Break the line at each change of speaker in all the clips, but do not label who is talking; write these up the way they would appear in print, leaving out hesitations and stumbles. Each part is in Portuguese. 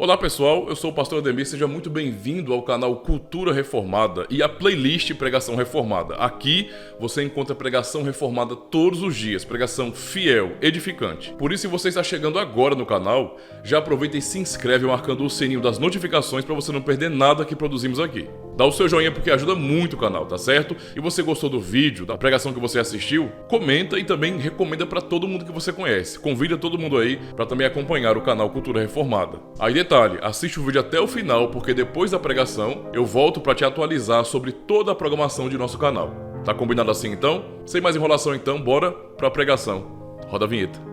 Olá pessoal, eu sou o pastor Ademir, seja muito bem-vindo ao canal Cultura Reformada e à playlist Pregação Reformada. Aqui você encontra pregação reformada todos os dias, pregação fiel, edificante. Por isso, se você está chegando agora no canal, já aproveita e se inscreve marcando o sininho das notificações para você não perder nada que produzimos aqui. Dá o seu joinha porque ajuda muito o canal, tá certo? E você gostou do vídeo, da pregação que você assistiu? Comenta e também recomenda para todo mundo que você conhece. Convida todo mundo aí para também acompanhar o canal Cultura Reformada. Aí detalhe, assiste o vídeo até o final porque depois da pregação eu volto para te atualizar sobre toda a programação de nosso canal. Tá combinado assim então? Sem mais enrolação então, bora para a pregação. Roda a vinheta.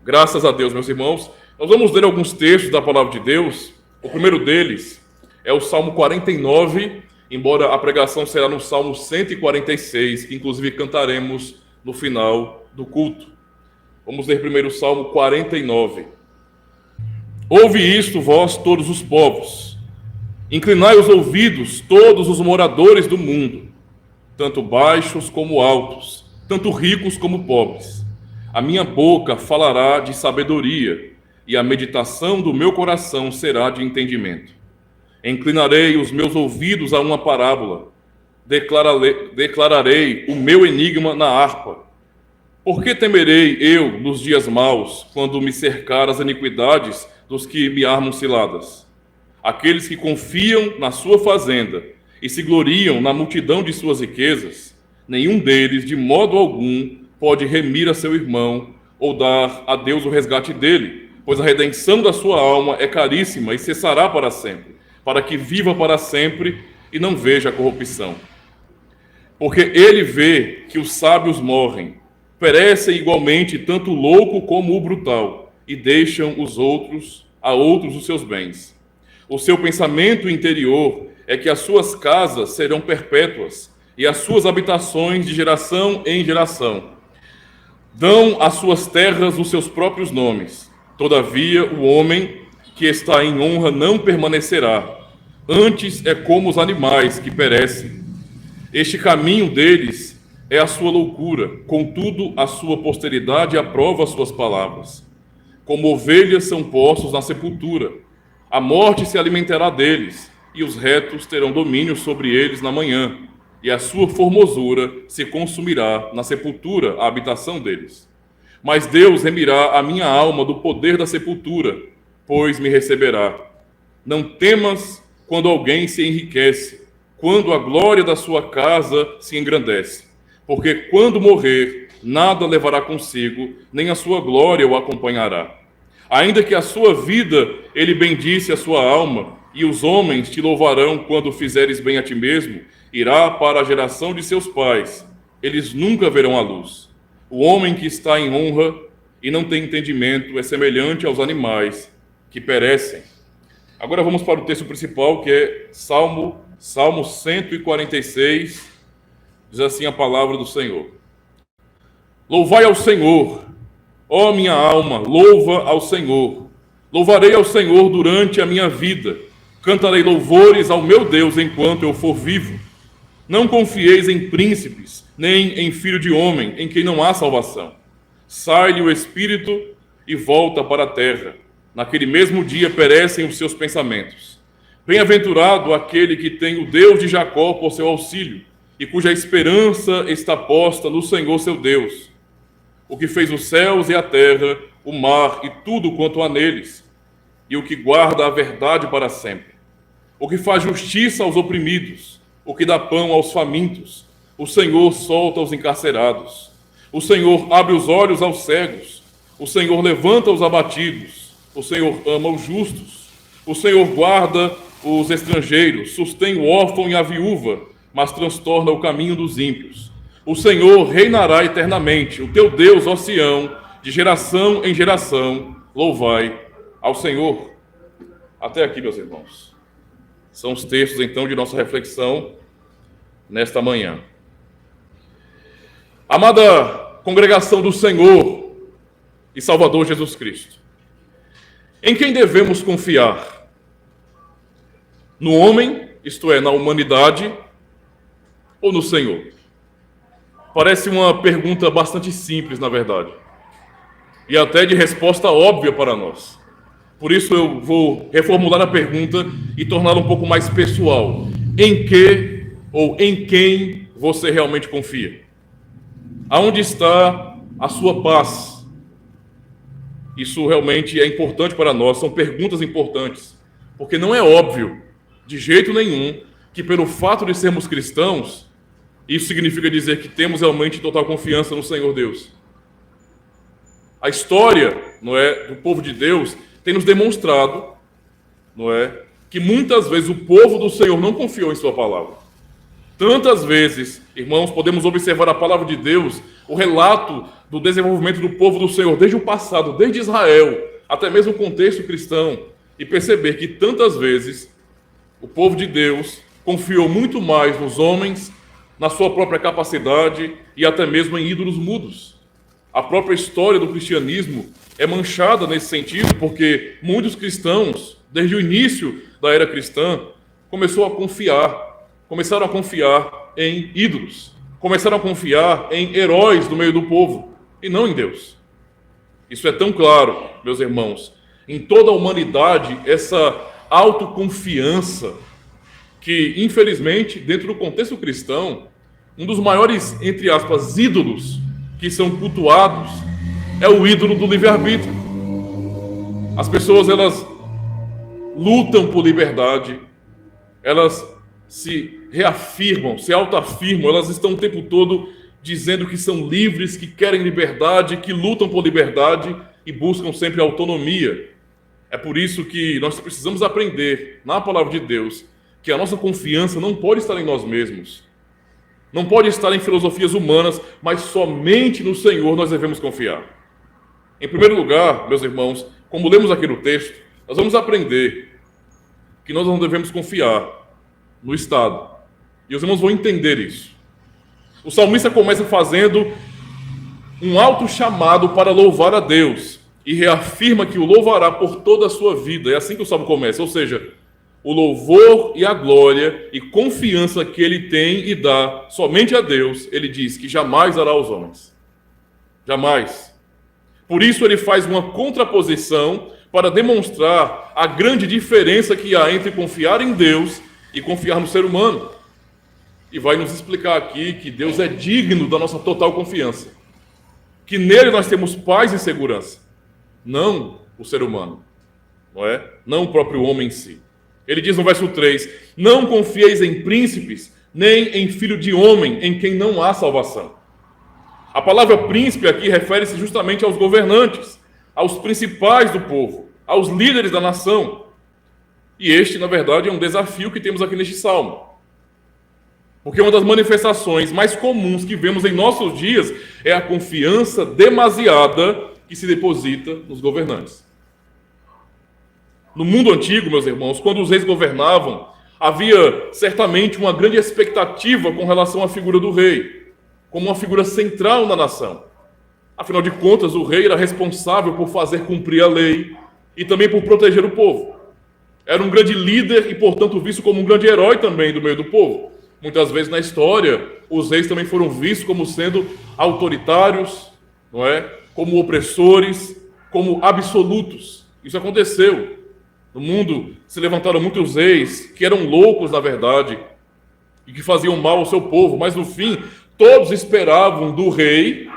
Graças a Deus, meus irmãos, nós vamos ler alguns textos da Palavra de Deus. O primeiro deles é o Salmo 49, embora a pregação será no Salmo 146, que inclusive cantaremos no final do culto. Vamos ler primeiro o Salmo 49. Ouve isto, vós todos os povos. Inclinai os ouvidos, todos os moradores do mundo, tanto baixos como altos, tanto ricos como pobres. A minha boca falará de sabedoria, e a meditação do meu coração será de entendimento. Inclinarei os meus ouvidos a uma parábola, declararei o meu enigma na harpa. Por que temerei eu nos dias maus, quando me cercar as iniquidades dos que me armam ciladas? Aqueles que confiam na sua fazenda e se gloriam na multidão de suas riquezas, nenhum deles, de modo algum, pode remir a seu irmão ou dar a Deus o resgate dele, pois a redenção da sua alma é caríssima e cessará para sempre, para que viva para sempre e não veja a corrupção. Porque ele vê que os sábios morrem, perecem igualmente tanto o louco como o brutal, e deixam a outros os seus bens. O seu pensamento interior é que as suas casas serão perpétuas, e as suas habitações de geração em geração. Dão às suas terras os seus próprios nomes. Todavia, o homem que está em honra não permanecerá. Antes é como os animais que perecem. Este caminho deles é a sua loucura, contudo a sua posteridade aprova as suas palavras. Como ovelhas são postos na sepultura, a morte se alimentará deles, e os retos terão domínio sobre eles na manhã. E a sua formosura se consumirá na sepultura, a habitação deles. Mas Deus remirá a minha alma do poder da sepultura, pois me receberá. Não temas quando alguém se enriquece, quando a glória da sua casa se engrandece. Porque quando morrer, nada levará consigo, nem a sua glória o acompanhará. Ainda que a sua vida ele bendisse a sua alma, e os homens te louvarão quando fizeres bem a ti mesmo, irá para a geração de seus pais, eles nunca verão a luz. O homem que está em honra e não tem entendimento é semelhante aos animais que perecem. Agora vamos para o texto principal, que é Salmo 146, diz assim a palavra do Senhor. Louvai ao Senhor, ó minha alma, louva ao Senhor. Louvarei ao Senhor durante a minha vida, cantarei louvores ao meu Deus enquanto eu for vivo. Não confieis em príncipes, nem em filho de homem, em quem não há salvação. Sai-lhe o espírito e volta para a terra. Naquele mesmo dia perecem os seus pensamentos. Bem-aventurado aquele que tem o Deus de Jacó por seu auxílio, e cuja esperança está posta no Senhor seu Deus. O que fez os céus e a terra, o mar e tudo quanto há neles, e o que guarda a verdade para sempre. O que faz justiça aos oprimidos, o que dá pão aos famintos. O Senhor solta os encarcerados. O Senhor abre os olhos aos cegos. O Senhor levanta os abatidos. O Senhor ama os justos. O Senhor guarda os estrangeiros, sustém o órfão e a viúva, mas transtorna o caminho dos ímpios. O Senhor reinará eternamente. O teu Deus, ó Sião, de geração em geração, louvai ao Senhor. Até aqui, meus irmãos. São os textos, então, de nossa reflexão nesta manhã. Amada congregação do Senhor e Salvador Jesus Cristo, em quem devemos confiar? No homem, isto é, na humanidade, ou no Senhor? Parece uma pergunta bastante simples, na verdade, e até de resposta óbvia para nós. Por isso eu vou reformular a pergunta e torná-la um pouco mais pessoal. Em que ou em quem você realmente confia? Aonde está a sua paz? Isso realmente é importante para nós, são perguntas importantes, porque não é óbvio, de jeito nenhum, que pelo fato de sermos cristãos, isso significa dizer que temos realmente total confiança no Senhor Deus. A história, não é, do povo de Deus tem nos demonstrado, não é, que muitas vezes o povo do Senhor não confiou em sua palavra. Tantas vezes, irmãos, podemos observar a palavra de Deus, o relato do desenvolvimento do povo do Senhor desde o passado, desde Israel, até mesmo o contexto cristão, e perceber que tantas vezes o povo de Deus confiou muito mais nos homens, na sua própria capacidade e até mesmo em ídolos mudos. A própria história do cristianismo é manchada nesse sentido, porque muitos cristãos, desde o início da era cristã, começaram a confiar em ídolos, começaram a confiar em heróis do meio do povo, e não em Deus. Isso é tão claro, meus irmãos, em toda a humanidade, essa autoconfiança que, infelizmente, dentro do contexto cristão, um dos maiores, entre aspas, ídolos que são cultuados é o ídolo do livre-arbítrio. As pessoas, elas lutam por liberdade, elas se reafirmam, se autoafirmam, elas estão o tempo todo dizendo que são livres, que querem liberdade, que lutam por liberdade e buscam sempre autonomia. É por isso que nós precisamos aprender, na palavra de Deus, que a nossa confiança não pode estar em nós mesmos, não pode estar em filosofias humanas, mas somente no Senhor nós devemos confiar. Em primeiro lugar, meus irmãos, como lemos aqui no texto, nós vamos aprender que nós não devemos confiar no Estado. E os irmãos vão entender isso. O salmista começa fazendo um alto chamado para louvar a Deus e reafirma que o louvará por toda a sua vida. É assim que o salmo começa, ou seja, o louvor e a glória e confiança que ele tem e dá somente a Deus, ele diz que jamais dará aos homens. Jamais. Por isso ele faz uma contraposição para demonstrar a grande diferença que há entre confiar em Deus e confiar no ser humano. E vai nos explicar aqui que Deus é digno da nossa total confiança. Que nele nós temos paz e segurança. Não o ser humano, não é? Não o próprio homem em si. Ele diz no verso 3, não confieis em príncipes, nem em filho de homem, em quem não há salvação. A palavra príncipe aqui refere-se justamente aos governantes, aos principais do povo, aos líderes da nação. E este, na verdade, é um desafio que temos aqui neste salmo. Porque uma das manifestações mais comuns que vemos em nossos dias é a confiança demasiada que se deposita nos governantes. No mundo antigo, meus irmãos, quando os reis governavam, havia certamente uma grande expectativa com relação à figura do rei, como uma figura central na nação. Afinal de contas, o rei era responsável por fazer cumprir a lei e também por proteger o povo. Era um grande líder e, portanto, visto como um grande herói também do meio do povo. Muitas vezes na história, os reis também foram vistos como sendo autoritários, não é? Como opressores, como absolutos. Isso aconteceu. No mundo se levantaram muitos reis que eram loucos, na verdade, e que faziam mal ao seu povo, mas no fim, todos esperavam do rei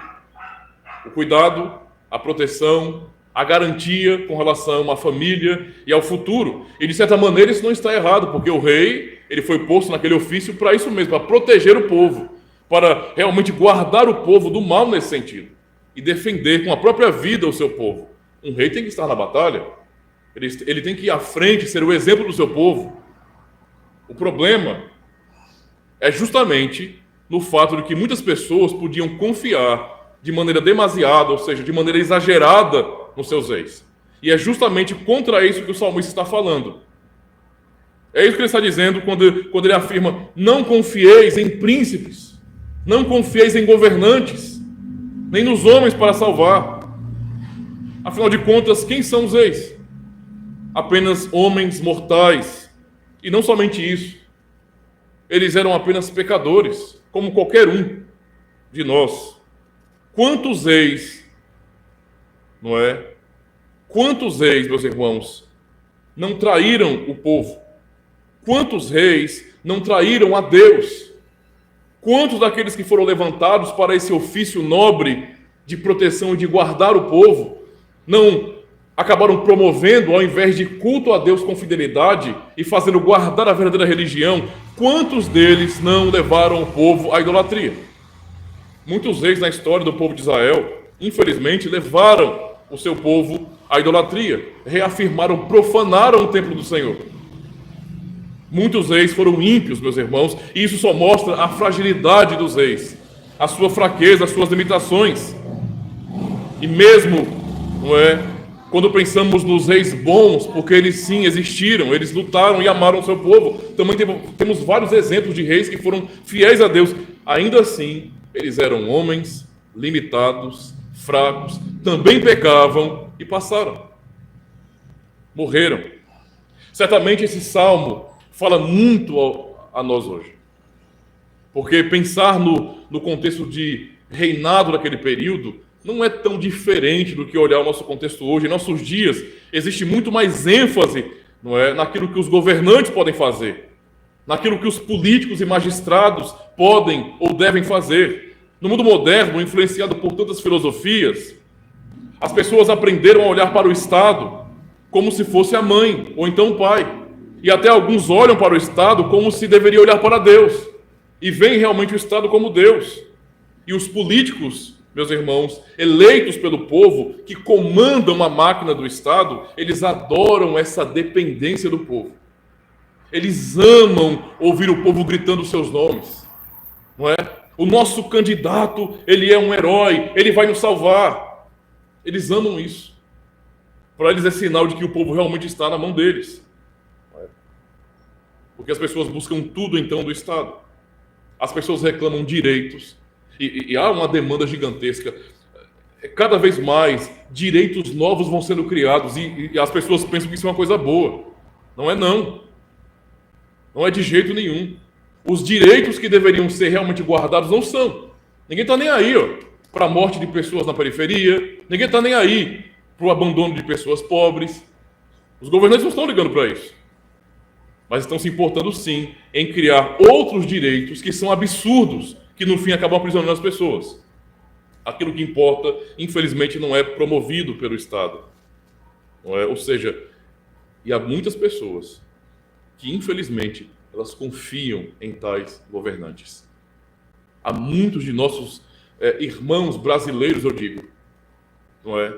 o cuidado, a proteção, a garantia com relação à família e ao futuro. E de certa maneira isso não está errado, porque o rei, ele foi posto naquele ofício para isso mesmo, para proteger o povo, para realmente guardar o povo do mal nesse sentido e defender com a própria vida o seu povo. Um rei tem que estar na batalha. Ele tem que ir à frente, ser o exemplo do seu povo. O problema é justamente no fato de que muitas pessoas podiam confiar de maneira demasiada, ou seja, de maneira exagerada nos seus reis. E é justamente contra isso que o salmista está falando. É isso que ele está dizendo quando ele afirma: não confieis em príncipes, não confieis em governantes, nem nos homens para salvar. Afinal de contas, quem são os reis? Apenas homens mortais. E não somente isso. eles eram apenas pecadores, como qualquer um de nós. Quantos reis, não é? Quantos reis, meus irmãos, não traíram o povo? Quantos reis não traíram a Deus? Quantos daqueles que foram levantados para esse ofício nobre de proteção e de guardar o povo não acabaram promovendo, ao invés de culto a Deus com fidelidade e fazendo guardar a verdadeira religião? Quantos deles não levaram o povo à idolatria? Muitos reis na história do povo de Israel, infelizmente, levaram o seu povo à idolatria, reafirmaram, profanaram o templo do Senhor. Muitos reis foram ímpios, meus irmãos, e isso só mostra a fragilidade dos reis, a sua fraqueza, as suas limitações. E mesmo, não é, quando pensamos nos reis bons, porque eles sim existiram, eles lutaram e amaram o seu povo, também temos vários exemplos de reis que foram fiéis a Deus. Ainda assim, eles eram homens limitados, fracos, também pecavam e passaram. Morreram. Certamente esse salmo fala muito a nós hoje. Porque pensar no contexto de reinado daquele período não é tão diferente do que olhar o nosso contexto hoje. Em nossos dias, existe muito mais ênfase, não é, naquilo que os governantes podem fazer, naquilo que os políticos e magistrados podem ou devem fazer. No mundo moderno, influenciado por tantas filosofias, as pessoas aprenderam a olhar para o Estado como se fosse a mãe ou então o pai. E até alguns olham para o Estado como se deveria olhar para Deus. E veem realmente o Estado como Deus. E os políticos, meus irmãos, eleitos pelo povo, que comandam a máquina do Estado, eles adoram essa dependência do povo. Eles amam ouvir o povo gritando os seus nomes. Não é? O nosso candidato, ele é um herói, ele vai nos salvar. Eles amam isso. Para eles é sinal de que o povo realmente está na mão deles. Porque as pessoas buscam tudo, então, do Estado. As pessoas reclamam direitos. E há uma demanda gigantesca. Cada vez mais, direitos novos vão sendo criados. E as pessoas pensam que isso é uma coisa boa. Não é, não. Não é de jeito nenhum. Os direitos que deveriam ser realmente guardados não são. Ninguém está nem aí, para a morte de pessoas na periferia. Ninguém está nem aí para o abandono de pessoas pobres. Os governantes não estão ligando para isso. Mas estão se importando sim em criar outros direitos que são absurdos, que no fim acabam aprisionando as pessoas. Aquilo que importa, infelizmente, não é promovido pelo Estado. Não é? Ou seja, e há muitas pessoas que, infelizmente, elas confiam em tais governantes. Há muitos de nossos irmãos brasileiros, eu digo, não é?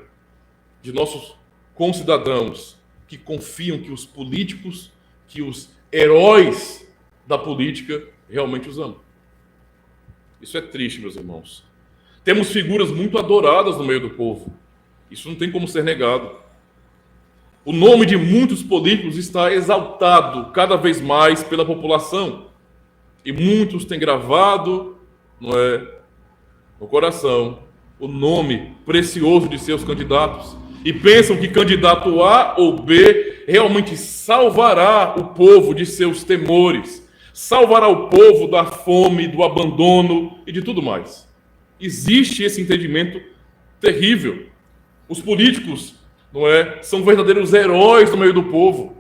De nossos concidadãos que confiam que os políticos, que os heróis da política realmente os amam. Isso é triste, meus irmãos. Temos figuras muito adoradas no meio do povo. Isso não tem como ser negado. O nome de muitos políticos está exaltado cada vez mais pela população. E muitos têm gravado, não é, no coração o nome precioso de seus candidatos. E pensam que candidato A ou B realmente salvará o povo de seus temores, salvará o povo da fome, do abandono e de tudo mais. Existe esse entendimento terrível. Os políticos, não é, são verdadeiros heróis no meio do povo.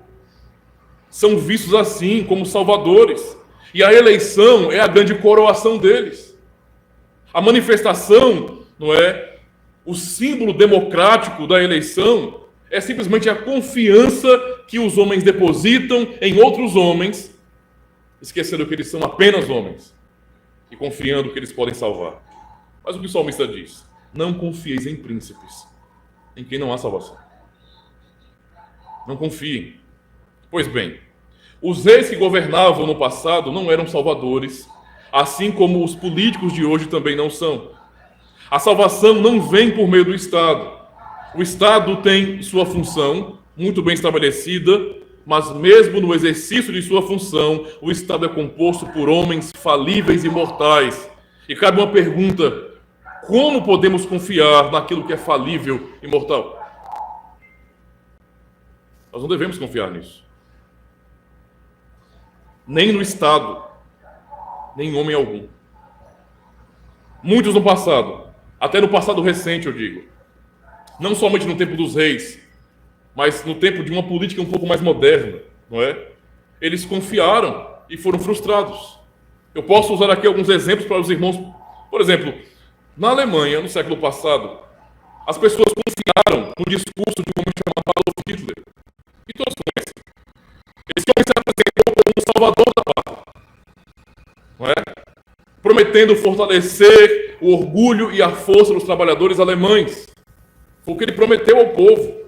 São vistos assim como salvadores. E a eleição é a grande coroação deles. A manifestação, não é, o símbolo democrático da eleição é simplesmente a confiança que os homens depositam em outros homens, esquecendo que eles são apenas homens e confiando que eles podem salvar. Mas o que o salmista diz? Não confieis em príncipes, em quem não há salvação. Não confiem. Pois bem, os reis que governavam no passado não eram salvadores, assim como os políticos de hoje também não são. A salvação não vem por meio do Estado. O Estado tem sua função muito bem estabelecida, mas mesmo no exercício de sua função, o Estado é composto por homens falíveis e mortais. E cabe uma pergunta: como podemos confiar naquilo que é falível e mortal? Nós não devemos confiar nisso. Nem no Estado, nem homem algum. Muitos no passado, até no passado recente, eu digo, não somente no tempo dos reis, mas no tempo de uma política um pouco mais moderna, não é? Eles confiaram e foram frustrados. Eu posso usar aqui alguns exemplos para os irmãos. Por exemplo, na Alemanha, no século passado, as pessoas confiaram no discurso de um homem chamado Adolf Hitler. E todos conhecem. Esse homem se apresentou como um salvador da pátria, não é? Prometendo fortalecer o orgulho e a força dos trabalhadores alemães. Foi o que ele prometeu ao povo.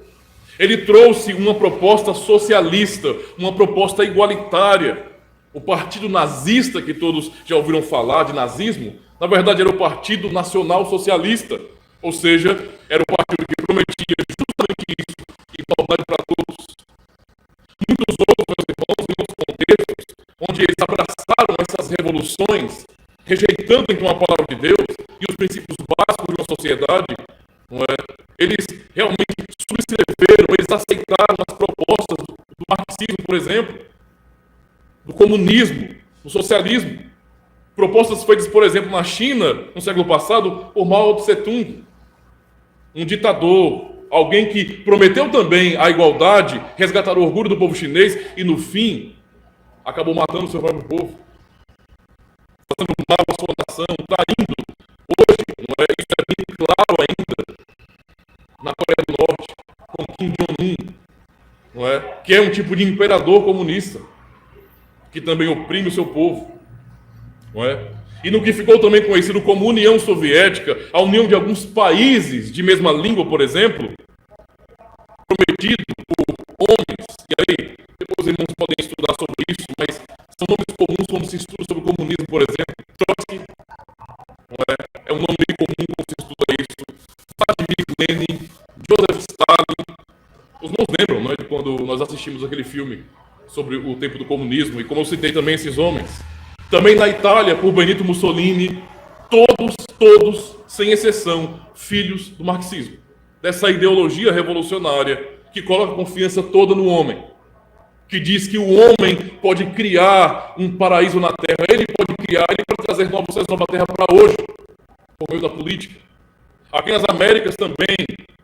Ele trouxe uma proposta socialista, uma proposta igualitária. O partido nazista, que todos já ouviram falar de nazismo, na verdade era o Partido Nacional Socialista. Ou seja, era o partido que prometia justamente isso, igualdade para todos. Muitos outros, meus irmãos, em outros contextos, onde eles abraçaram essas revoluções, rejeitando então a palavra de Deus e os princípios básicos de uma sociedade, não é? Eles realmente subscreveram, eles aceitaram as propostas do marxismo, por exemplo, do comunismo, do socialismo. Propostas feitas, por exemplo, na China, no século passado, por Mao Tse-tung, um ditador, alguém que prometeu também a igualdade, resgatar o orgulho do povo chinês e, no fim, acabou matando o seu próprio povo, fazendo mal à sua nação, traindo. Hoje, não é? Isso é bem claro ainda na Coreia do Norte, com Kim Jong-un, não é? Que é um tipo de imperador comunista, que também oprime o seu povo, não é? E no que ficou também conhecido como União Soviética, a união de alguns países de mesma língua, por exemplo, prometido por homens, e aí depois os irmãos podem estudar sobre isso, mas são nomes comuns quando se estuda sobre o comunismo, por exemplo. Trotsky, não é? É um nome bem comum quando se estuda isso. Vladimir Lenin, Joseph Stalin. Os irmãos lembram, não é, de quando nós assistimos aquele filme sobre o tempo do comunismo, e como eu citei também esses homens. Também na Itália, por Benito Mussolini, todos, sem exceção, filhos do marxismo. Dessa ideologia revolucionária que coloca a confiança toda no homem. Que diz que o homem pode criar um paraíso na Terra. Ele pode criar, ele pode trazer novos céus, nova terra para hoje, por meio da política. Aqui nas Américas também,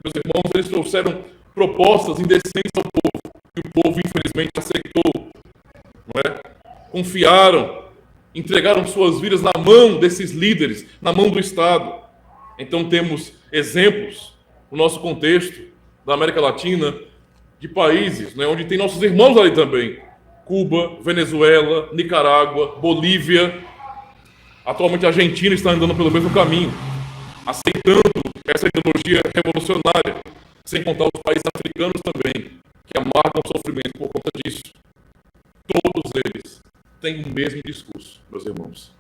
meus irmãos, eles trouxeram propostas indecentes ao povo. E o povo, infelizmente, aceitou. Não é? Confiaram. Entregaram suas vidas na mão desses líderes, na mão do Estado. Então temos exemplos, no nosso contexto, da América Latina, de países, né, onde tem nossos irmãos ali também. Cuba, Venezuela, Nicarágua, Bolívia. Atualmente a Argentina está andando pelo mesmo caminho, aceitando essa ideologia revolucionária, sem contar os países africanos também, que amargam o sofrimento por conta disso. Todos eles têm o mesmo discurso, meus irmãos.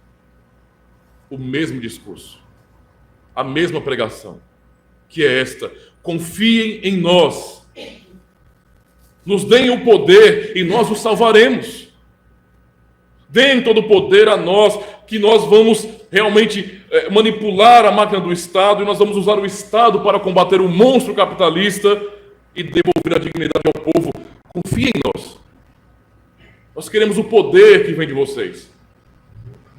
O mesmo discurso. A mesma pregação. Que é esta: confiem em nós. Nos deem o poder e nós os salvaremos. Deem todo o poder a nós, que nós vamos realmente manipular a máquina do Estado e nós vamos usar o Estado para combater o monstro capitalista e devolver a dignidade ao povo. Confiem em nós. Nós queremos o poder que vem de vocês,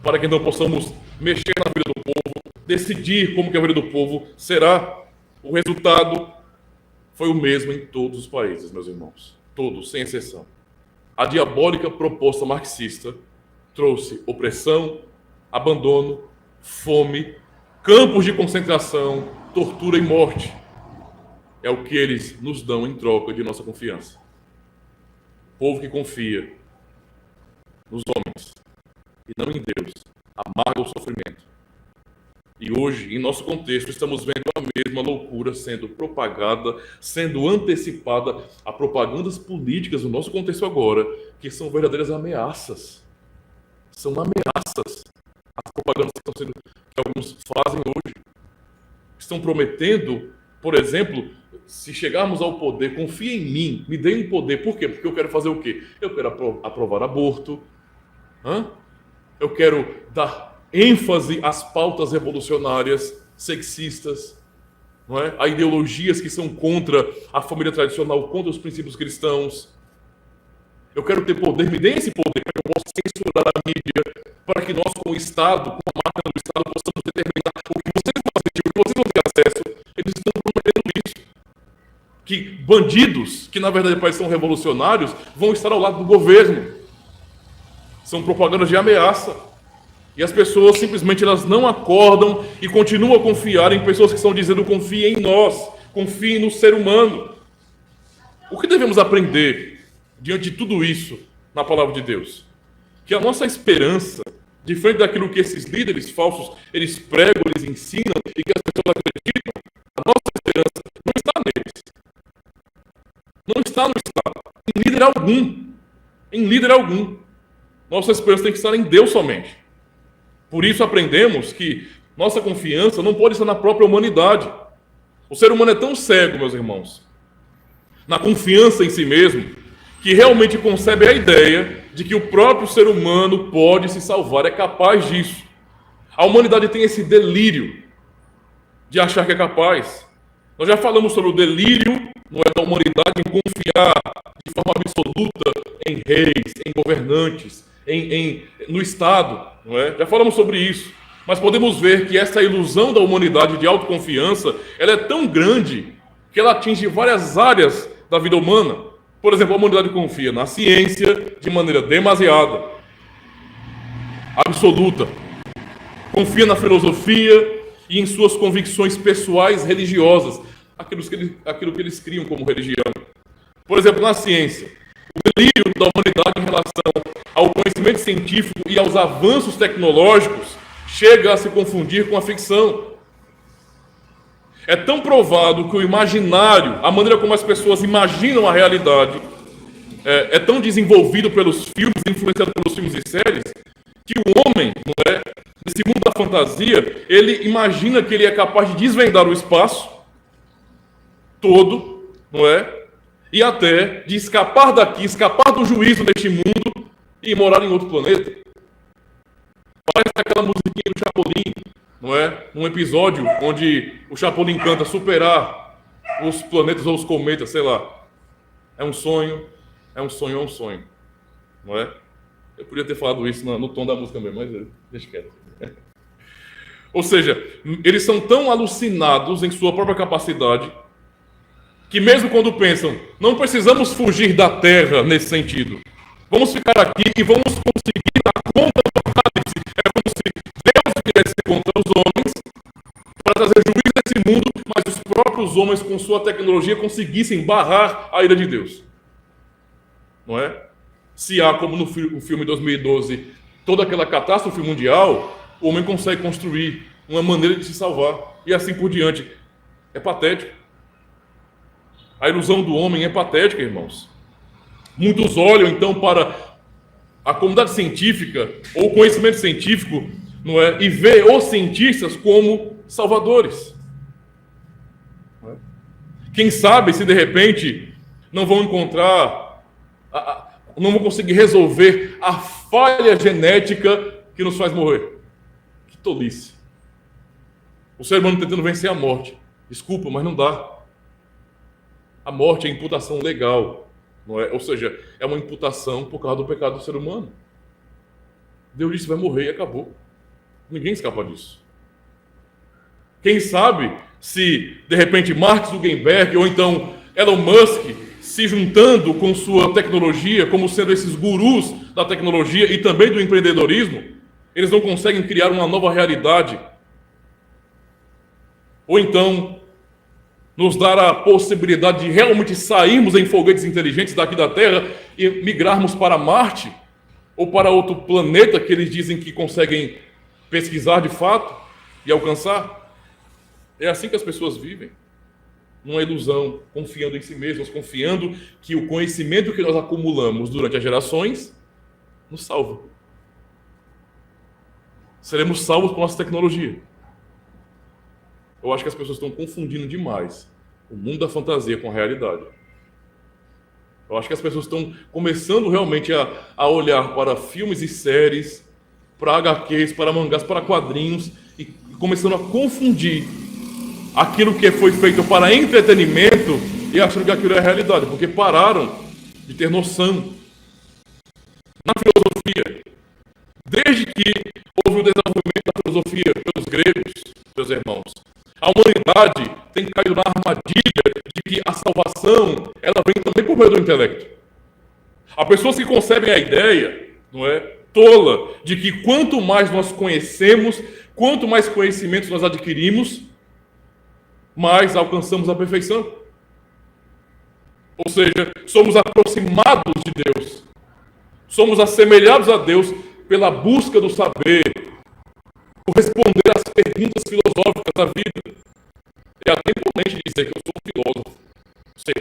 para que então possamos mexer na vida do povo, decidir como que a vida do povo será. O resultado foi o mesmo em todos os países, meus irmãos. Todos, sem exceção. A diabólica proposta marxista trouxe opressão, abandono, fome, campos de concentração, tortura e morte. É o que eles nos dão em troca de nossa confiança. Povo que confia nos homens e não em Deus, amarga o sofrimento. E hoje, em nosso contexto, estamos vendo a mesma loucura sendo propagada, sendo antecipada a propagandas políticas no nosso contexto agora, que são verdadeiras ameaças. São ameaças as propagandas que alguns fazem hoje. Estão prometendo, por exemplo, se chegarmos ao poder, confie em mim, me dê um poder. Por quê? Porque eu quero fazer o quê? Eu quero aprovar aborto. Eu quero dar ênfase às pautas revolucionárias, sexistas, não é? A ideologias que são contra a família tradicional, contra os princípios cristãos. Eu quero ter poder, me dê esse poder para que eu possa censurar a mídia para que nós, como Estado, como a máquina do Estado, possamos determinar o que vocês vão assistir, o que vocês vão ter acesso. Eles estão prometendo isso. Que bandidos, que na verdade parecem revolucionários, vão estar ao lado do governo. São propagandas de ameaça. E as pessoas simplesmente elas não acordam e continuam a confiar em pessoas que estão dizendo: confiem em nós, confiem no ser humano. O que devemos aprender diante de tudo isso na palavra de Deus? Que a nossa esperança, diferente daquilo que esses líderes falsos eles pregam, eles ensinam e que as pessoas acreditam, a nossa esperança não está neles. Não está no Estado, em líder algum. Em líder algum. Nossa esperança tem que estar em Deus somente. Por isso aprendemos que nossa confiança não pode estar na própria humanidade. O ser humano é tão cego, meus irmãos, na confiança em si mesmo, que realmente concebe a ideia de que o próprio ser humano pode se salvar, é capaz disso. A humanidade tem esse delírio de achar que é capaz. Nós já falamos sobre o delírio, não é, da humanidade em confiar de forma absoluta em reis, em governantes, no Estado, não é? Já falamos sobre isso, mas podemos ver que essa ilusão da humanidade de autoconfiança, ela é tão grande que ela atinge várias áreas da vida humana. Por exemplo, a humanidade confia na ciência de maneira demasiada, absoluta, confia na filosofia e em suas convicções pessoais religiosas, aquilo que eles criam como religião. Por exemplo, na ciência, o delírio da humanidade em relação ao conhecimento científico e aos avanços tecnológicos chega a se confundir com a ficção. É tão provado que o imaginário, a maneira como as pessoas imaginam a realidade, é tão desenvolvido pelos filmes, influenciado pelos filmes e séries, que o homem, não é, nesse mundo da fantasia, ele imagina que ele é capaz de desvendar o espaço todo, não é? E até de escapar daqui, escapar do juízo deste mundo e morar em outro planeta. Parece aquela musiquinha do Chapolin, não é? Um episódio onde o Chapolin canta superar os planetas ou os cometas, sei lá. É um sonho, é um sonho, é um sonho. Não é? Eu podia ter falado isso no tom da música mesmo, mas deixa quieto. Ou seja, eles são tão alucinados em sua própria capacidade que mesmo quando pensam, não precisamos fugir da Terra nesse sentido. Vamos ficar aqui e vamos conseguir dar conta do Apocalipse. É como se Deus viesse contra os homens para trazer juízo nesse mundo, mas os próprios homens, com sua tecnologia, conseguissem barrar a ira de Deus. Não é? Se há, como no filme 2012, toda aquela catástrofe mundial, o homem consegue construir uma maneira de se salvar. E assim por diante. É patético. A ilusão do homem é patética, irmãos. Muitos olham, então, para a comunidade científica, ou o conhecimento científico, não é? E vê os cientistas como salvadores. Não é? Quem sabe se, de repente, não vão encontrar, não vão conseguir resolver a falha genética que nos faz morrer. Que tolice. O ser humano tentando vencer a morte. Desculpa, mas não dá. A morte é imputação legal, não é? Ou seja, é uma imputação por causa do pecado do ser humano. Deus disse: vai morrer e acabou. Ninguém escapa disso. Quem sabe se, de repente, Mark Zuckerberg ou então Elon Musk se juntando com sua tecnologia, como sendo esses gurus da tecnologia e também do empreendedorismo, eles não conseguem criar uma nova realidade. Ou então nos dar a possibilidade de realmente sairmos em foguetes inteligentes daqui da Terra e migrarmos para Marte ou para outro planeta que eles dizem que conseguem pesquisar de fato e alcançar. É assim que as pessoas vivem, numa ilusão, confiando em si mesmas, confiando que o conhecimento que nós acumulamos durante as gerações nos salva. Seremos salvos por nossa tecnologia. Eu acho que as pessoas estão confundindo demais o mundo da fantasia com a realidade. Eu acho que as pessoas estão começando realmente a olhar para filmes e séries, para HQs, para mangás, para quadrinhos, e começando a confundir aquilo que foi feito para entretenimento e achando que aquilo é a realidade, porque pararam de ter noção. Na filosofia, filosofia. Desde que houve o desenvolvimento da filosofia pelos gregos, meus irmãos, a humanidade tem caído na armadilha de que a salvação ela vem também por meio do intelecto. Há pessoas que concebem a ideia, não é, tola, de que quanto mais nós conhecemos, quanto mais conhecimentos nós adquirimos, mais alcançamos a perfeição. Ou seja, somos aproximados de Deus. Somos assemelhados a Deus pela busca do saber, por responder às perguntas filosóficas da vida. É até imponente dizer que eu sou um filósofo. Você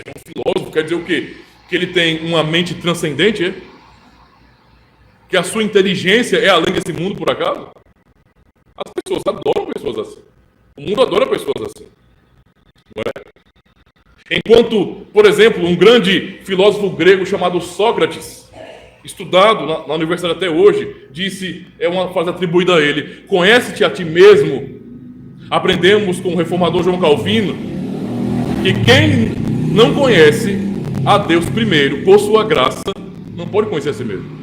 é um filósofo, quer dizer o quê? Que ele tem uma mente transcendente, é? Que a sua inteligência é além desse mundo, por acaso? As pessoas adoram pessoas assim. O mundo adora pessoas assim. Não é? Enquanto, por exemplo, um grande filósofo grego chamado Sócrates, estudado na universidade até hoje, disse, é uma frase atribuída a ele: conhece-te a ti mesmo. Aprendemos com o reformador João Calvino que quem não conhece a Deus primeiro, por sua graça, não pode conhecer a si mesmo.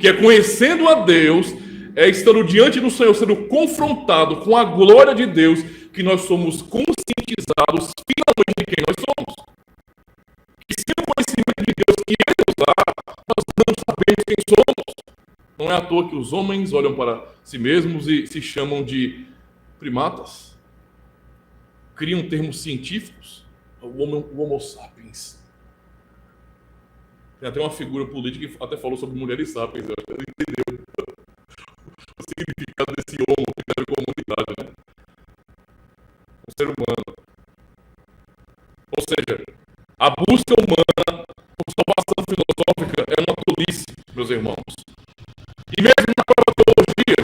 Que é conhecendo a Deus, é estando diante do Senhor, sendo confrontado com a glória de Deus, que nós somos conscientizados finalmente de quem nós somos. E sem o conhecimento de Deus que Ele nos dá, nós não sabemos quem somos. Não é à toa que os homens olham para si mesmos e se chamam de primatas. Criam termos científicos. O Homo sapiens. Tem até uma figura política que até falou sobre mulheres sapiens. Eu acho que ele entendeu o significado desse homo que deve comunidade, né? Um ser humano. Ou seja, a busca humana por salvação filosófica é uma tolice, meus irmãos. E mesmo na própria teologia,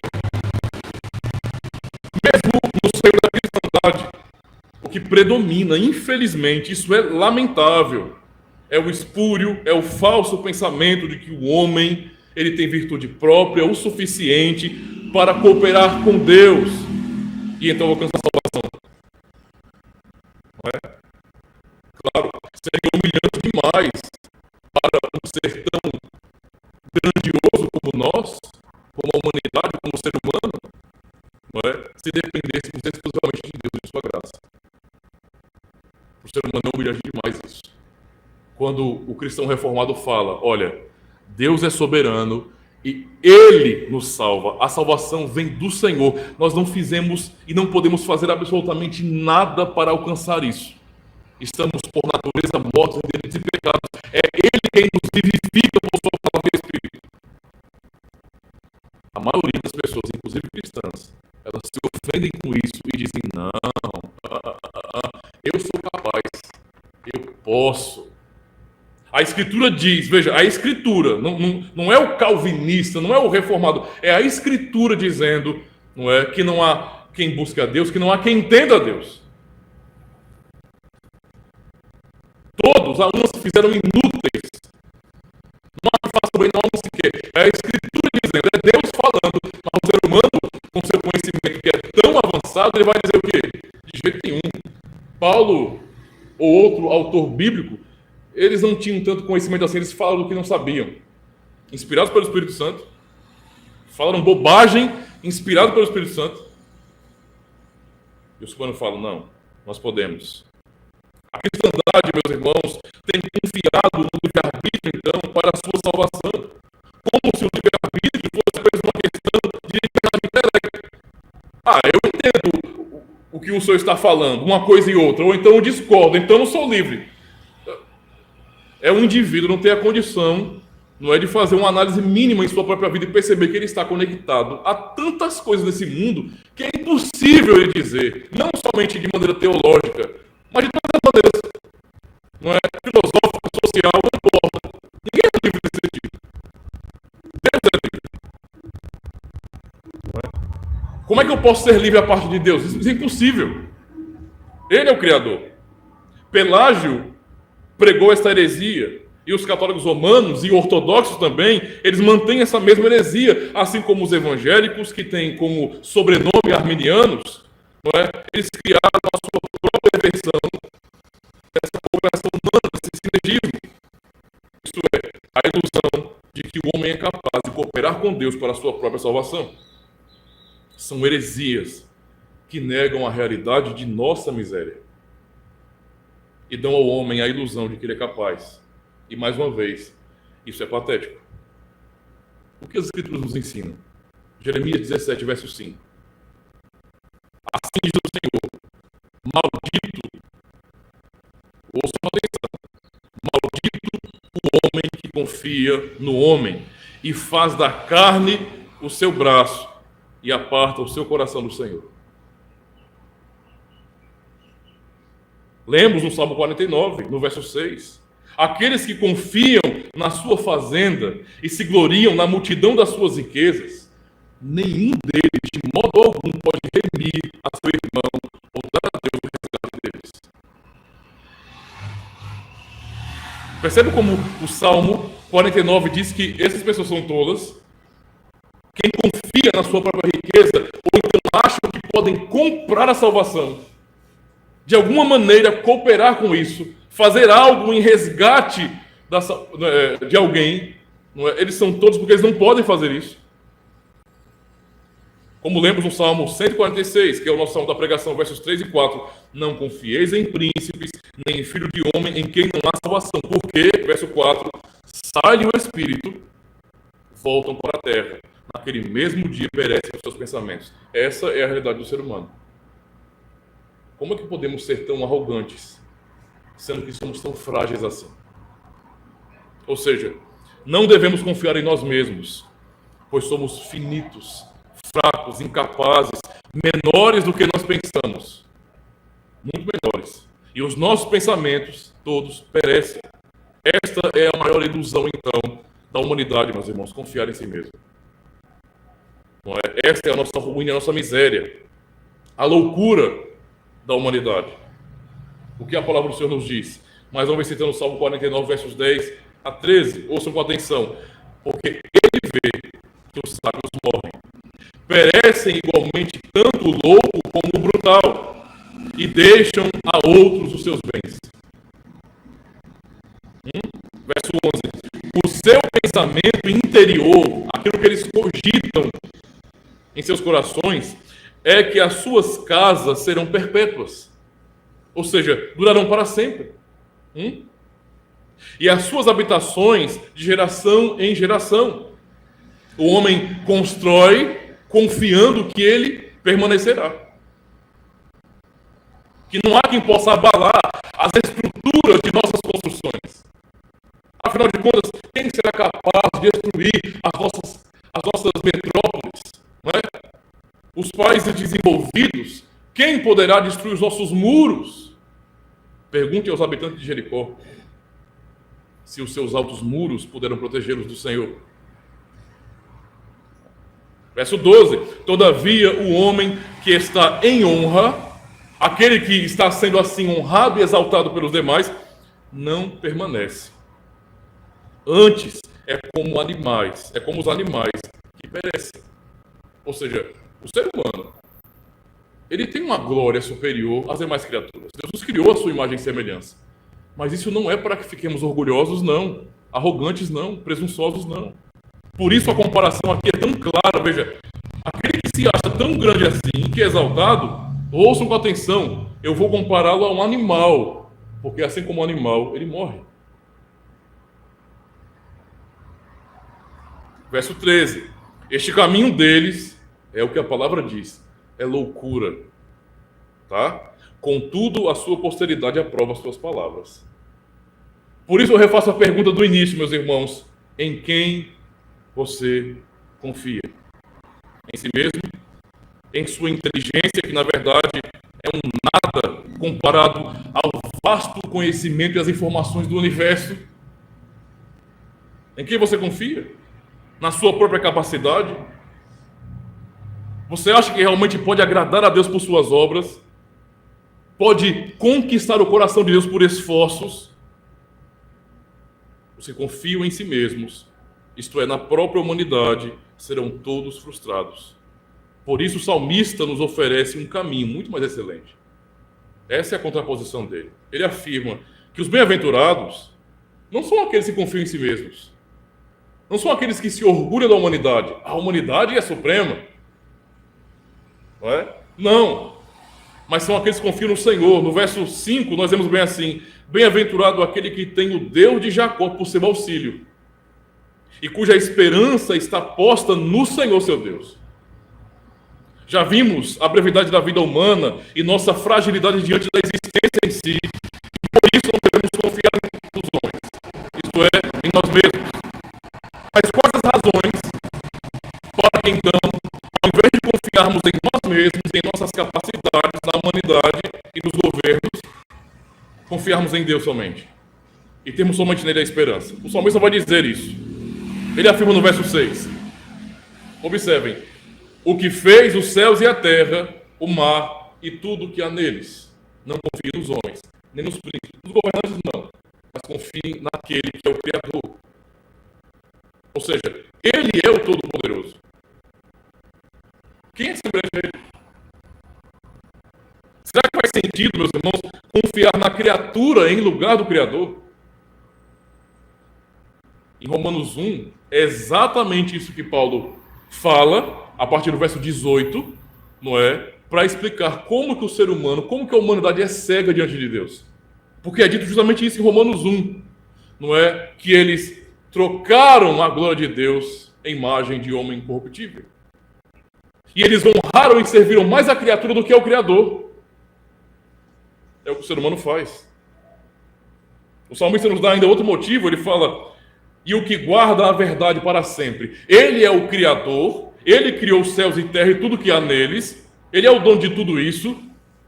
mesmo no seio da cristandade, o que predomina, infelizmente, isso é lamentável, é o espúrio, é o falso pensamento de que o homem ele tem virtude própria o suficiente para cooperar com Deus e então alcançar a salvação. Não é? Claro, seria humilhante demais para um ser tão grandioso como nós, como a humanidade, como o ser humano, não é? Se dependêssemos exclusivamente de Deus e de sua graça. O ser humano é humilhante demais isso. Quando o cristão reformado fala, olha, Deus é soberano e Ele nos salva. A salvação vem do Senhor. Nós não fizemos e não podemos fazer absolutamente nada para alcançar isso. Estamos por natureza mortos em delitos e pecados. É Ele quem nos vivifica por sua palavra e Espírito. A maioria das pessoas, inclusive cristãs, elas se ofendem com isso e dizem, não, eu sou capaz, eu posso. A Escritura diz, veja, a Escritura, não é o calvinista, não é o reformado, é a Escritura dizendo, não é, que não há quem busque a Deus, que não há quem entenda a Deus. Todos, a uns se fizeram inúteis. Não há que faça bem, não há um sequer. É a Escritura dizendo, é Deus falando, mas o ser humano, com seu conhecimento que é tão avançado, ele vai dizer o quê? De jeito nenhum. Paulo, ou outro autor bíblico, eles não tinham tanto conhecimento assim, eles falaram do que não sabiam. Inspirados pelo Espírito Santo, falaram bobagem, inspirados pelo Espírito Santo. E os cubanos falam, não, nós podemos. A cristandade, meus irmãos, tem confiado no livre-arbítrio, então, para a sua salvação. Como se o livre-arbítrio fosse apenas uma questão de liberdade intelecto. Eu entendo o que o senhor está falando, uma coisa e outra, ou então eu discordo, então eu não sou livre. É um indivíduo não ter a condição, não é, de fazer uma análise mínima em sua própria vida e perceber que ele está conectado a tantas coisas nesse mundo que é impossível ele dizer, não somente de maneira teológica, mas de todas as maneiras, não é, filosófica, social, não importa. Ninguém é livre desse sentido. Deus é livre. Não é? Como é que eu posso ser livre a parte de Deus? Isso é impossível. Ele é o Criador. Pelágio pregou essa heresia, e os católicos romanos e ortodoxos também, eles mantêm essa mesma heresia, assim como os evangélicos, que têm como sobrenome arminianos, não é? Eles criaram a sua própria versão dessa cooperação humana, desse sinergismo. Isto é, a ilusão de homem é capaz de cooperar com Deus para a sua própria salvação. São heresias que negam a realidade de nossa miséria e dão ao homem a ilusão de que ele é capaz. E mais uma vez, isso é patético. O que as Escrituras nos ensinam? Jeremias 17, verso 5. Assim diz o Senhor: maldito, ouça uma atenção, maldito o homem que confia no homem e faz da carne o seu braço e aparta o seu coração do Senhor. Lemos no Salmo 49, no verso 6. Aqueles que confiam na sua fazenda e se gloriam na multidão das suas riquezas, nenhum deles, de modo algum, pode remir a seu irmão ou dar a Deus o resgate deles. Percebe como o Salmo 49 diz que essas pessoas são tolas? Quem confia na sua própria riqueza, ou então acham que podem comprar a salvação, de alguma maneira cooperar com isso, fazer algo em resgate de alguém, não é? Eles são todos porque eles não podem fazer isso. Como lemos no Salmo 146, que é o nosso Salmo da pregação, versos 3 e 4. Não confieis em príncipes, nem em filho de homem, em quem não há salvação. Porque, verso 4, sai o espírito, voltam para a terra. Naquele mesmo dia perecem os seus pensamentos. Essa é a realidade do ser humano. Como é que podemos ser tão arrogantes, sendo que somos tão frágeis assim? Ou seja, não devemos confiar em nós mesmos, pois somos finitos, fracos, incapazes, menores do que nós pensamos. Muito menores. E os nossos pensamentos, todos, perecem. Esta é a maior ilusão, então, da humanidade, meus irmãos, confiar em si mesmo. Não é? Esta é a nossa ruína, a nossa miséria. A loucura da humanidade. O que a palavra do Senhor nos diz? Mais uma vez citando o Salmo 49, versos 10 a 13. Ouçam com atenção. Porque ele vê que os sábios morrem. Perecem igualmente tanto o louco como o brutal, e deixam a outros os seus bens. Verso 11. O seu pensamento interior, aquilo que eles cogitam em seus corações, é que as suas casas serão perpétuas. Ou seja, durarão para sempre. E as suas habitações de geração em geração. O homem constrói confiando que ele permanecerá. Que não há quem possa abalar as estruturas de nossas construções. Afinal de contas, quem será capaz de destruir as nossas metrópoles? Não é? Os países desenvolvidos, quem poderá destruir os nossos muros? Pergunte aos habitantes de Jericó se os seus altos muros puderam protegê-los do Senhor. Verso 12. Todavia, o homem que está em honra, aquele que está sendo assim honrado e exaltado pelos demais, não permanece. Antes, é como os animais que perecem. Ou seja, o ser humano, ele tem uma glória superior às demais criaturas. Deus nos criou a sua imagem e semelhança. Mas isso não é para que fiquemos orgulhosos, não. Arrogantes, não. Presunçosos, não. Por isso a comparação aqui é tão clara. Veja, aquele que se acha tão grande assim, que é exaltado, ouçam com atenção, eu vou compará-lo a um animal, porque assim como o animal, ele morre. Verso 13. Este caminho deles, é o que a palavra diz, é loucura. Tá? Contudo, a sua posteridade aprova as suas palavras. Por isso eu refaço a pergunta do início, meus irmãos. Em quem você confia? Em si mesmo? Em sua inteligência, que na verdade é um nada comparado ao vasto conhecimento e às informações do universo? Em quem você confia? Na sua própria capacidade? Você acha que realmente pode agradar a Deus por suas obras? Pode conquistar o coração de Deus por esforços? Você confia em si mesmos, isto é, na própria humanidade, serão todos frustrados. Por isso o salmista nos oferece um caminho muito mais excelente. Essa é a contraposição dele. Ele afirma que os bem-aventurados não são aqueles que confiam em si mesmos. Não são aqueles que se orgulham da humanidade. A humanidade é suprema. Não é? Não. Mas são aqueles que confiam no Senhor. No verso 5, nós vemos bem assim: bem-aventurado aquele que tem o Deus de Jacó por seu auxílio, e cuja esperança está posta no Senhor seu Deus. Já vimos a brevidade da vida humana e nossa fragilidade diante da existência em si. E por isso não devemos confiar nos homens, isto é, em nós mesmos. Mas quais as razões para que então, ao invés de confiarmos em nós mesmos, em nossas capacidades, na humanidade e nos governos, confiarmos em Deus somente? E temos somente nele a esperança. O salmista vai dizer isso. Ele afirma no verso 6. Observem: o que fez os céus e a terra, o mar e tudo o que há neles. Não confie nos homens, nem nos príncipes, nos governantes não, mas confie naquele que é o Criador. Ou seja, ele é o Todo-Poderoso. Quem é semelhante a ele? Será que faz sentido, meus irmãos, confiar na criatura em lugar do Criador? Em Romanos 1, é exatamente isso que Paulo fala, a partir do verso 18, não é? Para explicar como que o ser humano, como que a humanidade é cega diante de Deus. Porque é dito justamente isso em Romanos 1, não é? Que eles trocaram a glória de Deus em imagem de homem incorruptível. E eles honraram e serviram mais a criatura do que ao Criador. É o que o ser humano faz. O salmista nos dá ainda outro motivo, ele fala: e o que guarda a verdade para sempre. Ele é o Criador, ele criou os céus e terra e tudo que há neles, ele é o dono de tudo isso,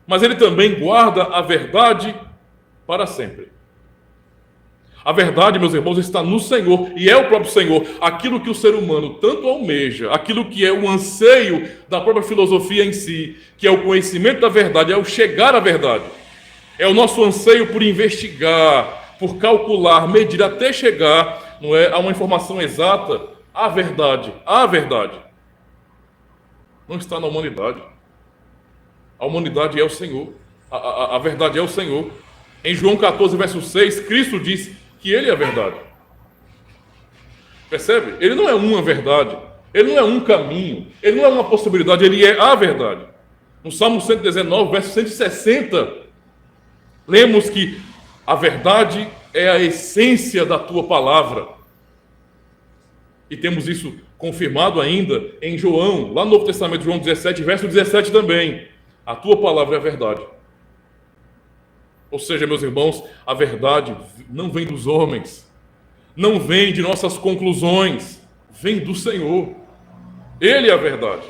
mas ele também guarda a verdade para sempre. A verdade, meus irmãos, está no Senhor, e é o próprio Senhor. Aquilo que o ser humano tanto almeja, aquilo que é o anseio da própria filosofia em si, que é o conhecimento da verdade, é o chegar à verdade. É o nosso anseio por investigar, por calcular, medir, até chegar, não é, a uma informação exata, a verdade. A verdade não está na humanidade. A humanidade é o Senhor. A verdade é o Senhor. Em João 14, verso 6, Cristo diz que Ele é a verdade. Percebe? Ele não é uma verdade. Ele não é um caminho. Ele não é uma possibilidade. Ele é a verdade. No Salmo 119, verso 160, lemos que a verdade é a essência da Tua palavra. E temos isso confirmado ainda em João, lá no Novo Testamento, João 17, verso 17 também. A Tua palavra é a verdade. Ou seja, meus irmãos, a verdade não vem dos homens, não vem de nossas conclusões, vem do Senhor. Ele é a verdade.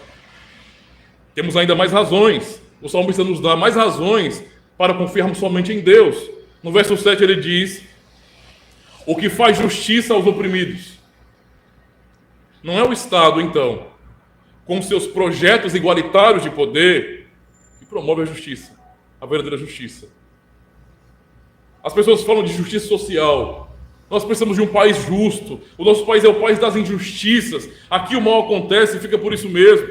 Temos ainda mais razões. O salmista nos dá mais razões para confiarmos somente em Deus. No verso 7 ele diz: o que faz justiça aos oprimidos. Não é o Estado, então, com seus projetos igualitários de poder, que promove a justiça, a verdadeira justiça. As pessoas falam de justiça social. Nós precisamos de um país justo. O nosso país é o país das injustiças. Aqui o mal acontece e fica por isso mesmo.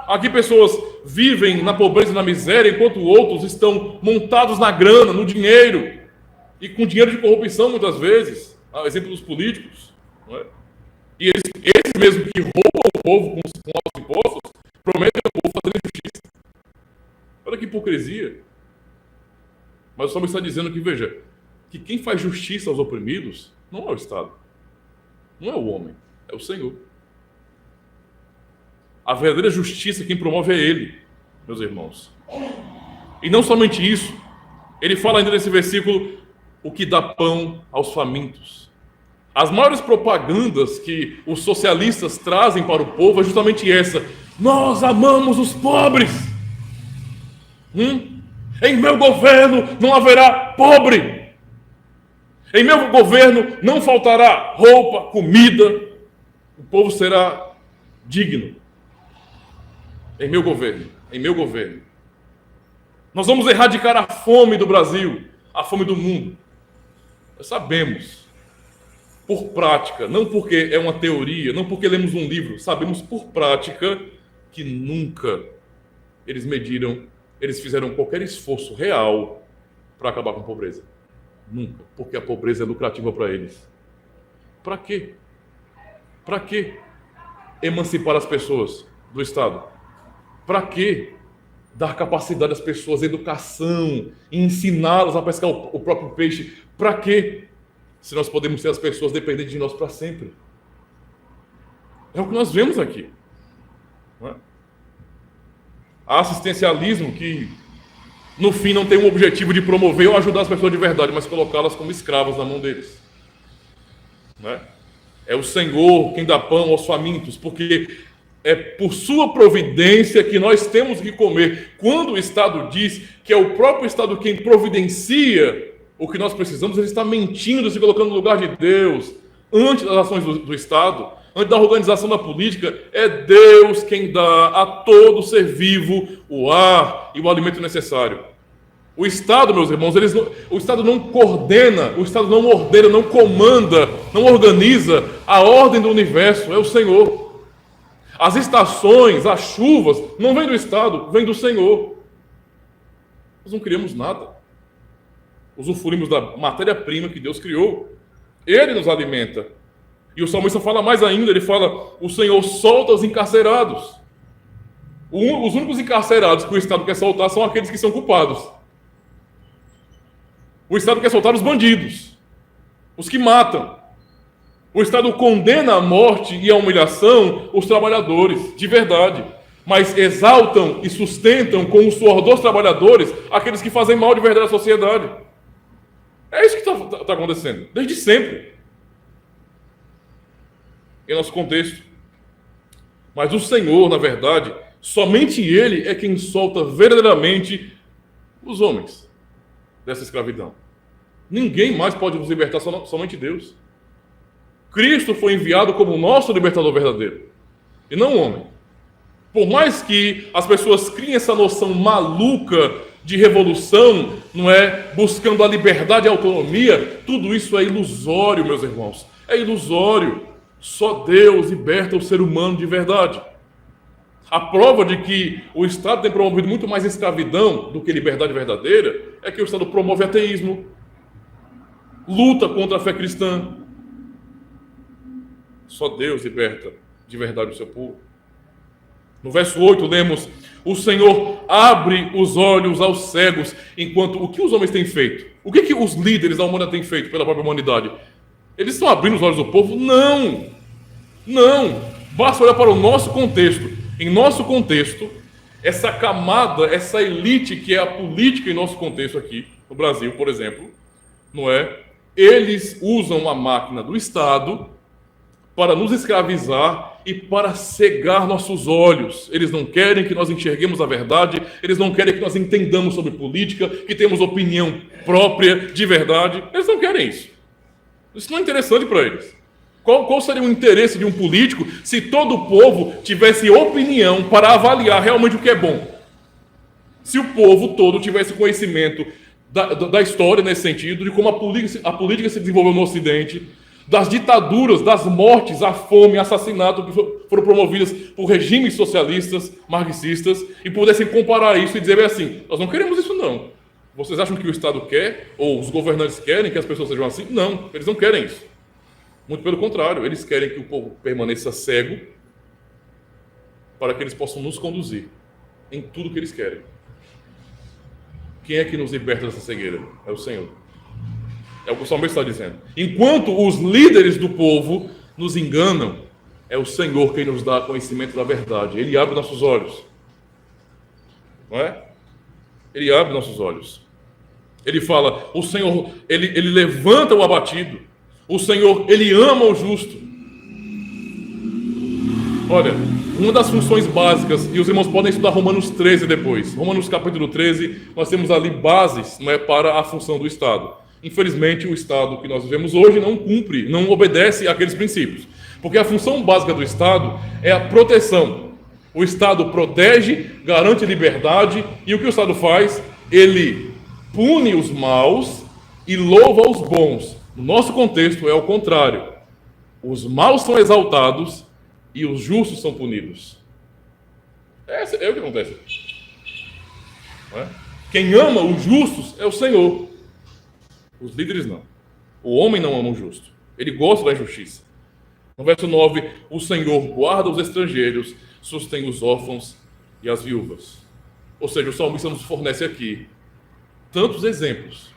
Aqui pessoas vivem na pobreza e na miséria, enquanto outros estão montados na grana, no dinheiro. E com dinheiro de corrupção, muitas vezes. Exemplo dos políticos. Não é? E esses mesmos que roubam o povo com os impostos, prometem ao povo fazer justiça. Olha que hipocrisia. Mas o salmista está dizendo que, veja, que quem faz justiça aos oprimidos não é o Estado, não é o homem, é o Senhor. A verdadeira justiça quem promove é Ele, meus irmãos. E não somente isso, ele fala ainda nesse versículo: o que dá pão aos famintos. As maiores propagandas que os socialistas trazem para o povo é justamente essa: nós amamos os pobres. Em meu governo não haverá pobre. Em meu governo não faltará roupa, comida. O povo será digno. Em meu governo, em meu governo. Nós vamos erradicar a fome do Brasil, a fome do mundo. Nós sabemos, por prática, não porque é uma teoria, não porque lemos um livro, sabemos por prática que nunca eles fizeram qualquer esforço real para acabar com a pobreza. Nunca, porque a pobreza é lucrativa para eles. Para quê? Para que emancipar as pessoas do Estado? Para que dar capacidade às pessoas, educação, ensiná-las a pescar o próprio peixe? Para quê? Se nós podemos ser as pessoas dependentes de nós para sempre. É o que nós vemos aqui. Não é? Há assistencialismo que, no fim, não tem um objetivo de promover ou ajudar as pessoas de verdade, mas colocá-las como escravas na mão deles. Não é? É o Senhor quem dá pão aos famintos, porque é por sua providência que nós temos que comer. Quando o Estado diz que é o próprio Estado quem providencia o que nós precisamos, ele está mentindo, se colocando no lugar de Deus. Antes das ações do Estado, antes da organização da política, é Deus quem dá a todo ser vivo o ar e o alimento necessário. O Estado, meus irmãos, o Estado não coordena, o Estado não ordena, não comanda, não organiza a ordem do universo, é o Senhor. As estações, as chuvas, não vêm do Estado, vêm do Senhor. Nós não criamos nada. Usufruímos da matéria-prima que Deus criou. Ele nos alimenta. E o salmista fala mais ainda, ele fala, o Senhor solta os encarcerados. Os únicos encarcerados que o Estado quer soltar são aqueles que são culpados. O Estado quer soltar os bandidos, os que matam. O Estado condena à morte e à humilhação os trabalhadores, de verdade. Mas exaltam e sustentam com o suor dos trabalhadores aqueles que fazem mal de verdade à sociedade. É isso que está acontecendo, desde sempre. Em nosso contexto. Mas o Senhor, na verdade, somente Ele é quem solta verdadeiramente os homens dessa escravidão. Ninguém mais pode nos libertar, somente Deus. Cristo foi enviado como o nosso libertador verdadeiro, e não o homem. Por mais que as pessoas criem essa noção maluca de revolução, não é? Buscando a liberdade e a autonomia, tudo isso é ilusório, meus irmãos. É ilusório. Só Deus liberta o ser humano de verdade. A prova de que o Estado tem promovido muito mais escravidão do que liberdade verdadeira é que o Estado promove ateísmo, luta contra a fé cristã. Só Deus liberta de verdade o seu povo. No verso 8 lemos, o Senhor abre os olhos aos cegos, enquanto o que os homens têm feito? O que os líderes da humanidade têm feito pela própria humanidade? Eles estão abrindo os olhos do povo? Não! Não! Basta olhar para o nosso contexto. Em nosso contexto, essa camada, essa elite que é a política em nosso contexto aqui, no Brasil, por exemplo, não é? Eles usam a máquina do Estado para nos escravizar e para cegar nossos olhos. Eles não querem que nós enxerguemos a verdade, eles não querem que nós entendamos sobre política, que temos opinião própria, de verdade. Eles não querem isso. Isso não é interessante para eles. Qual seria o interesse de um político se todo o povo tivesse opinião para avaliar realmente o que é bom? Se o povo todo tivesse conhecimento da história nesse sentido, de como a política se desenvolveu no Ocidente, das ditaduras, das mortes, a fome, assassinato que foram promovidas por regimes socialistas, marxistas, e pudessem comparar isso e dizer assim, nós não queremos isso não. Vocês acham que o Estado quer, ou os governantes querem que as pessoas sejam assim? Não, eles não querem isso. Muito pelo contrário, eles querem que o povo permaneça cego para que eles possam nos conduzir em tudo que eles querem. Quem é que nos liberta dessa cegueira? É o Senhor. É o que o salmista está dizendo. Enquanto os líderes do povo nos enganam, é o Senhor quem nos dá conhecimento da verdade. Ele abre nossos olhos. Não é? Ele abre nossos olhos. Ele fala, o Senhor, ele levanta o abatido. O Senhor, Ele ama o justo. Olha, uma das funções básicas, e os irmãos podem estudar Romanos 13 depois. Romanos capítulo 13, nós temos ali bases, não é, para a função do Estado. Infelizmente, o Estado que nós vivemos hoje não cumpre, não obedece àqueles princípios. Porque a função básica do Estado é a proteção. O Estado protege, garante liberdade, e o que o Estado faz? Ele pune os maus e louva os bons. No nosso contexto é o contrário. Os maus são exaltados e os justos são punidos. É o que acontece. Não é? Quem ama os justos é o Senhor. Os líderes não. O homem não ama o justo. Ele gosta da injustiça. No verso 9, o Senhor guarda os estrangeiros, sustém os órfãos e as viúvas. Ou seja, o salmista nos fornece aqui tantos exemplos,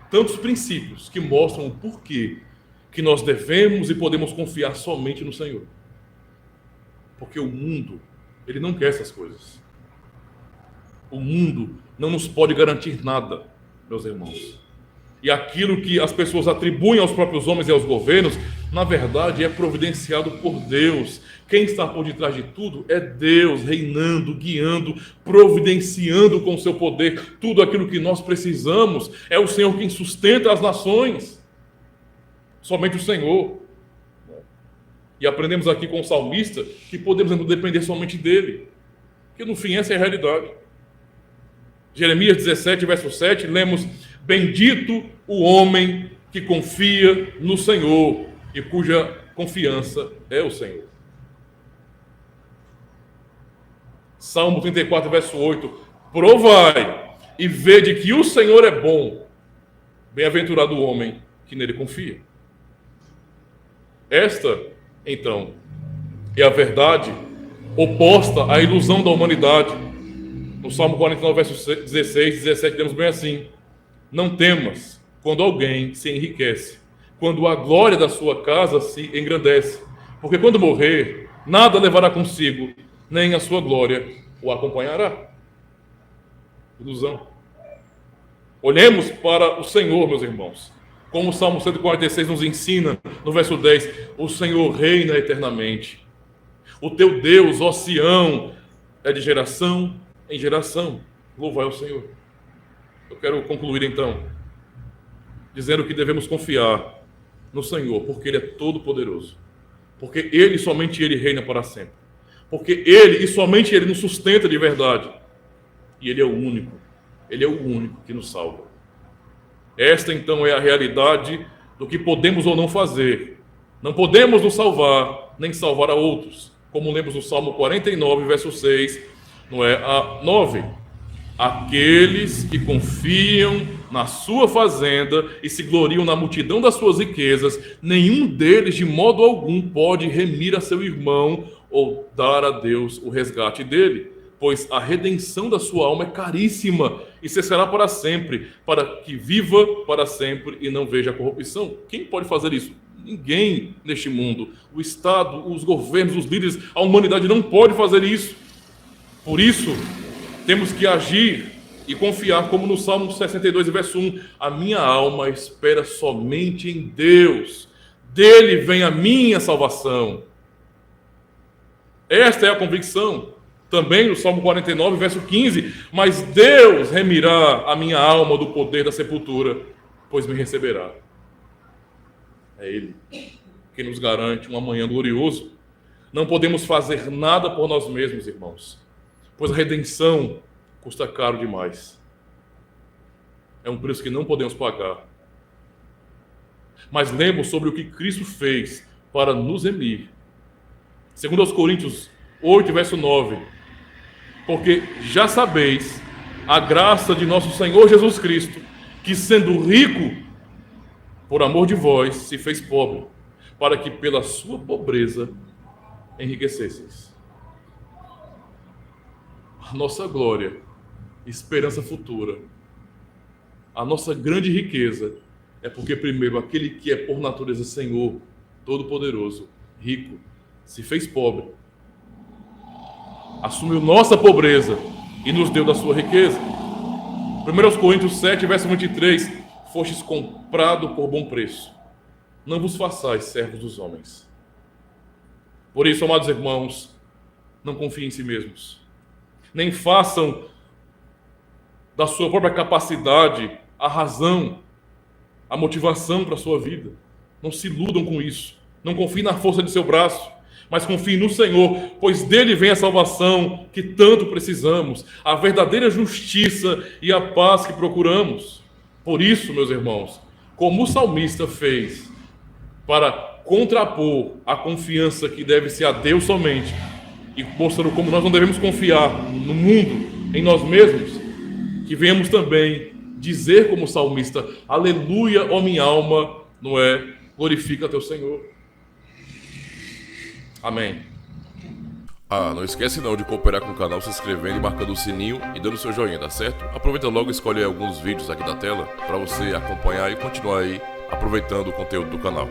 tantos princípios que mostram o porquê que nós devemos e podemos confiar somente no Senhor. Porque o mundo, ele não quer essas coisas. O mundo não nos pode garantir nada, meus irmãos. E aquilo que as pessoas atribuem aos próprios homens e aos governos, na verdade é providenciado por Deus. Quem está por detrás de tudo é Deus, reinando, guiando, providenciando com o seu poder tudo aquilo que nós precisamos. É o Senhor quem sustenta as nações. Somente o Senhor. E aprendemos aqui com o salmista que podemos depender somente dele. Que no fim essa é a realidade. Jeremias 17, verso 7, lemos: bendito o homem que confia no Senhor e cuja confiança é o Senhor. Salmo 34, verso 8, provai e vede que o Senhor é bom, bem-aventurado o homem que nele confia. Esta, então, é a verdade oposta à ilusão da humanidade. No Salmo 49, versos 16, 17, temos bem assim: não temas quando alguém se enriquece, quando a glória da sua casa se engrandece, porque quando morrer, nada levará consigo, nem a sua glória o acompanhará. Ilusão. Olhemos para o Senhor, meus irmãos. Como o Salmo 146 nos ensina, no verso 10, o Senhor reina eternamente. O teu Deus, ó Sião, é de geração em geração. Louvai ao Senhor. Eu quero concluir então, dizendo que devemos confiar no Senhor, porque Ele é todo-poderoso. Porque Ele, somente Ele, reina para sempre. Porque Ele e somente Ele nos sustenta de verdade. E Ele é o único que nos salva. Esta então é a realidade do que podemos ou não fazer. Não podemos nos salvar, nem salvar a outros. Como lemos no Salmo 49, verso 6, não é a 9. Aqueles que confiam na sua fazenda e se gloriam na multidão das suas riquezas, nenhum deles de modo algum pode remir a seu irmão ou dar a Deus o resgate dele, pois a redenção da sua alma é caríssima e cessará para sempre, para que viva para sempre e não veja a corrupção. Quem pode fazer isso? Ninguém neste mundo. O Estado, os governos, os líderes, a humanidade não pode fazer isso. Por isso, temos que agir e confiar, como no Salmo 62, verso 1, a minha alma espera somente em Deus, dele vem a minha salvação. Esta é a convicção. Também no Salmo 49, verso 15, mas Deus remirá a minha alma do poder da sepultura, pois me receberá. É Ele que nos garante um amanhã glorioso. Não podemos fazer nada por nós mesmos, irmãos, pois a redenção custa caro demais. É um preço que não podemos pagar. Mas lemos sobre o que Cristo fez para nos remir. Segundo aos Coríntios 8, verso 9, porque já sabeis a graça de nosso Senhor Jesus Cristo, que sendo rico, por amor de vós, se fez pobre, para que pela sua pobreza enriquecesseis. A nossa glória, esperança futura, a nossa grande riqueza é porque primeiro aquele que é por natureza Senhor, Todo-Poderoso, rico, se fez pobre, assumiu nossa pobreza e nos deu da sua riqueza. 1 Coríntios 7, verso 23, fostes comprado por bom preço. Não vos façais servos dos homens. Por isso, amados irmãos, não confiem em si mesmos. Nem façam da sua própria capacidade a razão, a motivação para a sua vida. Não se iludam com isso. Não confiem na força de seu braço, mas confiem no Senhor, pois dele vem a salvação que tanto precisamos, a verdadeira justiça e a paz que procuramos. Por isso, meus irmãos, como o salmista fez para contrapor a confiança que deve ser a Deus somente, e mostrando como nós não devemos confiar no mundo, em nós mesmos, que venhamos também dizer como salmista: aleluia, ó minha alma, não é? Glorifica teu Senhor. Amém.
Ah, não esquece não de cooperar com o canal se inscrevendo e marcando o sininho e dando seu joinha, tá certo? Aproveita logo e escolhe alguns vídeos aqui da tela para você acompanhar e continuar aí aproveitando o conteúdo do canal.